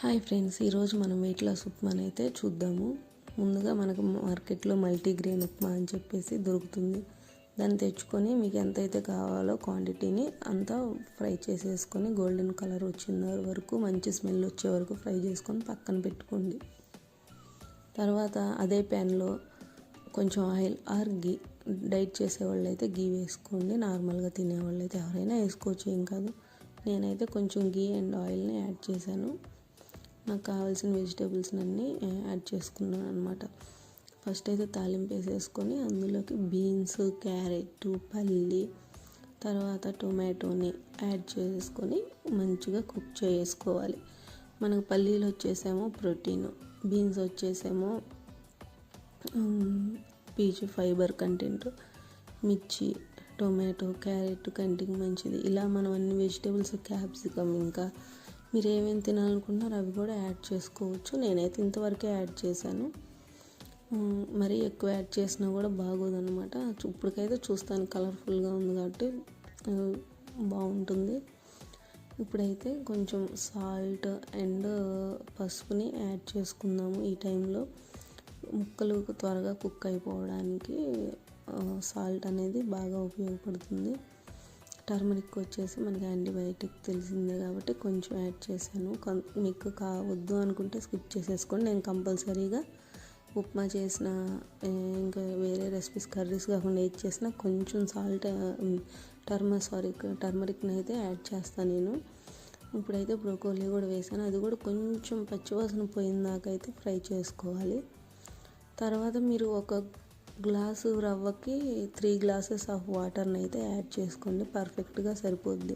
Hi friends, ఈరోజు మనం weight loss ఉప్మాని అయితే చూద్దాము. ముందుగా మనకు మార్కెట్లో మల్టీగ్రెయిన్ ఉప్మా అని చెప్పేసి దొరుకుతుంది. దాన్ని తెచ్చుకొని మీకు ఎంతైతే కావాలో క్వాంటిటీని అంతా ఫ్రై చేసేసుకొని గోల్డెన్ కలర్ వచ్చిన వరకు, మంచి స్మెల్ వచ్చే వరకు ఫ్రై చేసుకొని పక్కన పెట్టుకోండి. తర్వాత అదే ప్యాన్లో కొంచెం ఆయిల్ ఆర్ గీ, డైట్ చేసేవాళ్ళు అయితే గీ వేసుకోండి. నార్మల్గా తినేవాళ్ళు అయితే ఎవరైనా వేసుకోవచ్చు, ఏం కాదు. నేనైతే కొంచెం గీ అండ్ ఆయిల్ని యాడ్ చేశాను. నాకు కావాల్సిన వెజిటేబుల్స్ అన్నీ యాడ్ చేసుకున్నాను అనమాట. ఫస్ట్ అయితే తాలింపు వేసేసుకొని అందులోకి బీన్స్, క్యారెట్, పల్లి, తర్వాత టొమాటోని యాడ్ చేసుకొని మంచిగా కుక్ చేసుకోవాలి. మనకు పల్లీలు వచ్చేసేమో ప్రోటీన్, బీన్స్ వచ్చేసేమో పీచు ఫైబర్ కంటెంట్, మిర్చి, టొమాటో, క్యారెట్ కంటికి మంచిది. ఇలా మనం అన్ని వెజిటేబుల్స్, క్యాప్సికమ్, ఇంకా మీరు ఏమేమి తినాలనుకుంటున్నారో అవి కూడా యాడ్ చేసుకోవచ్చు. నేనైతే ఇంతవరకే యాడ్ చేశాను. మరీ ఎక్కువ యాడ్ చేసినా కూడా బాగోదన్నమాట. ఇప్పటికైతే చూస్తాను కలర్ఫుల్గా ఉంది కాబట్టి బాగుంటుంది. ఇప్పుడైతే కొంచెం సాల్ట్ అండ్ పసుపుని యాడ్ చేసుకుందాము. ఈ టైంలో ముక్కలు త్వరగా కుక్ అయిపోవడానికి సాల్ట్ అనేది బాగా ఉపయోగపడుతుంది. టర్మరిక్ వచ్చేసి మనకి యాంటీబయాటిక్ తెలిసిందే కాబట్టి కొంచెం యాడ్ చేశాను. మీకు కావద్దు అనుకుంటే స్కిప్ చేసేసుకోండి. నేను కంపల్సరీగా ఉప్మా చేసిన, ఇంకా వేరే రెసిపీస్, కర్రీస్ కాకుండా ఏది చేసినా కొంచెం సాల్ట్, టర్మరిక్ని అయితే యాడ్ చేస్తాను నేను. ఇప్పుడైతే బ్రోకోలీ కూడా వేసాను. అది కూడా కొంచెం పచ్చివాసన పోయిన దాకా అయితే ఫ్రై చేసుకోవాలి. తర్వాత మీరు ఒక గ్లాసు రవ్వకి 3 గ్లాసెస్ ఆఫ్ వాటర్ని అయితే యాడ్ చేసుకోండి. పర్ఫెక్ట్గా సరిపోద్ది.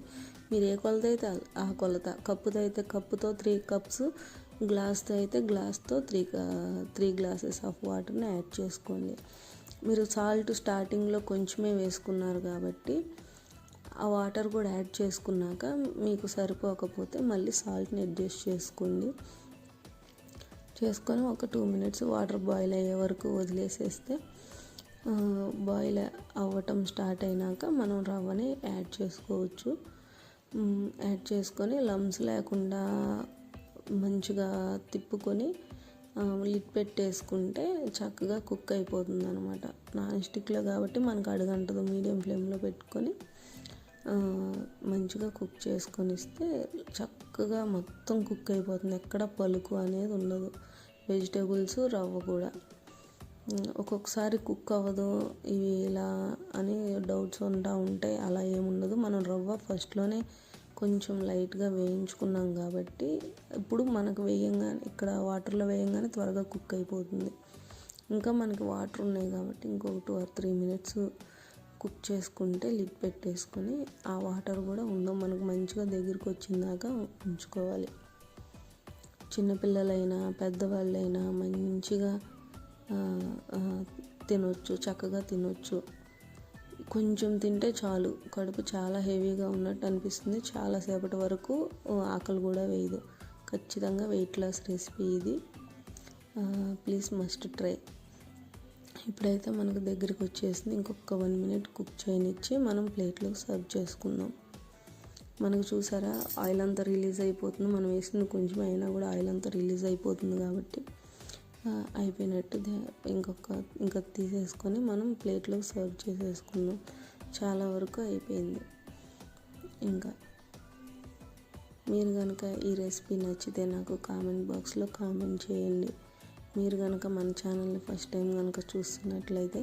మీరు ఏ కొలత అయితే ఆ కొలత. కప్పుతో అయితే కప్పుతో 3 కప్స్, గ్లాస్తో అయితే గ్లాస్తో 3 గ్లాసెస్ ఆఫ్ వాటర్ని యాడ్ చేసుకోండి. మీరు సాల్ట్ స్టార్టింగ్లో కొంచెమే వేసుకున్నారు కాబట్టి ఆ వాటర్ కూడా యాడ్ చేసుకున్నాక మీకు సరిపోకపోతే మళ్ళీ సాల్ట్ని అడ్జస్ట్ చేసుకొని ఒక 2 మినిట్స్ వాటర్ బాయిల్ అయ్యే వరకు వదిలేసేస్తే బాయిల్ అవ్వటం స్టార్ట్ అయినాక మనం రవ్వని యాడ్ చేసుకోవచ్చు. యాడ్ చేసుకొని లమ్స్ లేకుండా మంచిగా తిప్పుకొని లిడ్ పెట్టేసుకుంటే చక్కగా కుక్ అయిపోతుంది అనమాట. నాన్ స్టిక్లో కాబట్టి మనకు అడుగంటదు. మీడియం ఫ్లేమ్లో పెట్టుకొని మంచిగా కుక్ చేసుకొని ఇస్తే చక్కగా మొత్తం కుక్ అయిపోతుంది. ఎక్కడ పలుకు అనేది ఉండదు. వెజిటేబుల్స్, రవ్వ కూడా. ఒక్కొక్కసారి కుక్ అవ్వదు ఇవి ఇలా అని డౌట్స్ ఉంటాయి. అలా ఏముండదు. మనం రవ్వ ఫస్ట్లోనే కొంచెం లైట్గా వేయించుకున్నాం కాబట్టి ఇప్పుడు మనకు వేయంగానే, ఇక్కడ వాటర్లో వేయంగానే త్వరగా కుక్ అయిపోతుంది. ఇంకా మనకి వాటర్ ఉన్నాయి కాబట్టి ఇంకొక 2 or 3 మినిట్స్ కుక్ చేసుకుంటే లిడ్ పెట్టేసుకొని ఆ వాటర్ కూడా ఉండవు. మనకు మంచిగా దగ్గరికి వచ్చిందాక ఉంచుకోవాలి. చిన్నపిల్లలైనా పెద్దవాళ్ళైనా మంచిగా తినొచ్చు, చక్కగా తినొచ్చు. కొంచెం తింటే చాలు. కడుపు చాలా హెవీగా ఉన్నట్టు అనిపిస్తుంది. చాలాసేపటి వరకు ఆకలి కూడా వేయదు. ఖచ్చితంగా వెయిట్ లాస్ రెసిపీ ఇది. Please must try. ఇప్పుడైతే మనకు దగ్గరికి వచ్చేసింది. ఇంకొక 1 మినిట్ కుక్ చేయనిచ్చి మనం ప్లేట్లో సర్వ్ చేసుకుందాం. మనకు చూసారా ఆయిల్ అంతా రిలీజ్ అయిపోతుంది. మనం వేసింది కొంచెం అయినా కూడా ఆయిల్ అంతా రిలీజ్ అయిపోతుంది కాబట్టి అయిపోయినట్టు. ఇంకా తీసేసుకొని మనం ప్లేట్లో సర్వ్ చేసేసుకుందాం. చాలా వరకు అయిపోయింది. ఇంకా మీరు కనుక ఈ రెసిపీ నచ్చితే నాకు కామెంట్ బాక్స్లో కామెంట్ చేయండి. మీరు కనుక మన ఛానల్ని ఫస్ట్ టైం కనుక చూస్తున్నట్లయితే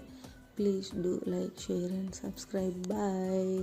please do like, share and subscribe. Bye.